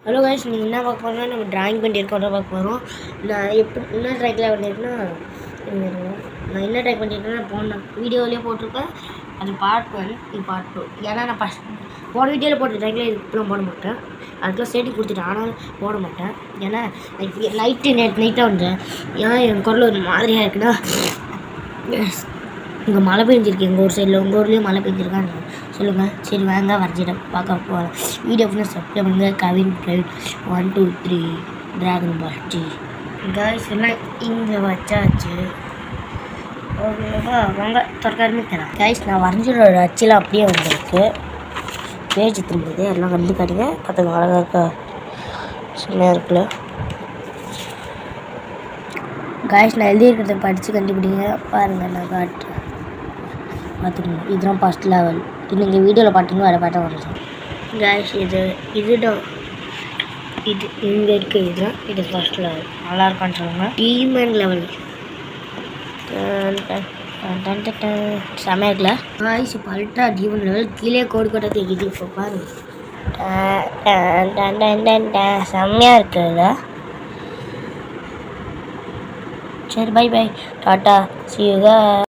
Hello guys, நீங்கள் என்ன பார்க்க போகிறோம்னா நம்ம ட்ராயிங் பண்ணியிருக்கோம் பார்க்க போகிறோம். நான் என்ன ட்ராயிங்கில் பண்ணியிருக்கேன்னா நான் என்ன ட்ராயிங் பண்ணியிருக்கேன்னா போன வீடியோவிலே போட்டிருப்பேன். அது பார்ட் 1, இது பார்ட் 2. ஏன்னா நான் போன வீடியோவில் போட்ட ட்ராயிங்கில் இப்பெல்லாம் போட மாட்டேன். அதுக்கெல்லாம் சேர்த்து கொடுத்துட்டேன், ஆனாலும் போட மாட்டேன். ஏன்னா நைட்டாக வந்தேன். ஏன்னா என் குரல் ஒரு மாதிரியாக இருக்குன்னா இங்கே மழை பெஞ்சிருக்கு. எங்கள் ஊர் சைடில் உங்கள் ஊர்லேயும் மழை பெஞ்சிருக்கான்னு சொல்லுங்கள். சரி வாங்க வரைஞ்சிட்டேன் பார்க்க போகிறேன். வீடியோ ஃபுல்லாக சப்ஸ்கிரைப் பண்ணுங்கள். கவின் பிரவீன் 1 2 3 ட்ராகன் பால் டி காய்ஸ் எல்லாம் இங்கே வச்சாச்சு. ஓகேவா, வாங்க தரக்காருமே தரேன். காய்ஸ் நான் வரைஞ்சிட அச்செல்லாம் அப்படியே வந்திருக்கு. பேஜ் திரும்புது, எல்லாம் கண்டு காட்டுங்க. பார்த்துங்க, அழகாக இருக்கா, செம்மையாக இருக்குல்ல. காய்ஸ் நான் எழுதியிருக்கிறத படித்து கண்டுபிடிங்க. பாருங்கள், நான் காட்டுறேன், பார்த்துக்கணும். இதுதான் ஃபஸ்ட் லெவல். இது நீங்கள் வீடியோவில் பார்த்தீங்கன்னா வேறு பாட்டை வந்துடும். காய்ஸ் இதுதான் இது இங்கே இருக்குது. இதுதான் இது ஃபஸ்ட் லெவல். நல்லா இருக்கான்னு சொல்லுங்கள். டீமன் லெவல் செம்மையாக இருக்குல்ல. காய்ஸ் இப்போ அல்ட்ரா டீமன் லெவல் கீழே கோடு கோட்டை தேக்கிது. இப்போ பாருங்கள், செம்மையாக இருக்குல்ல. சரி, bye bye, tata, see you guys.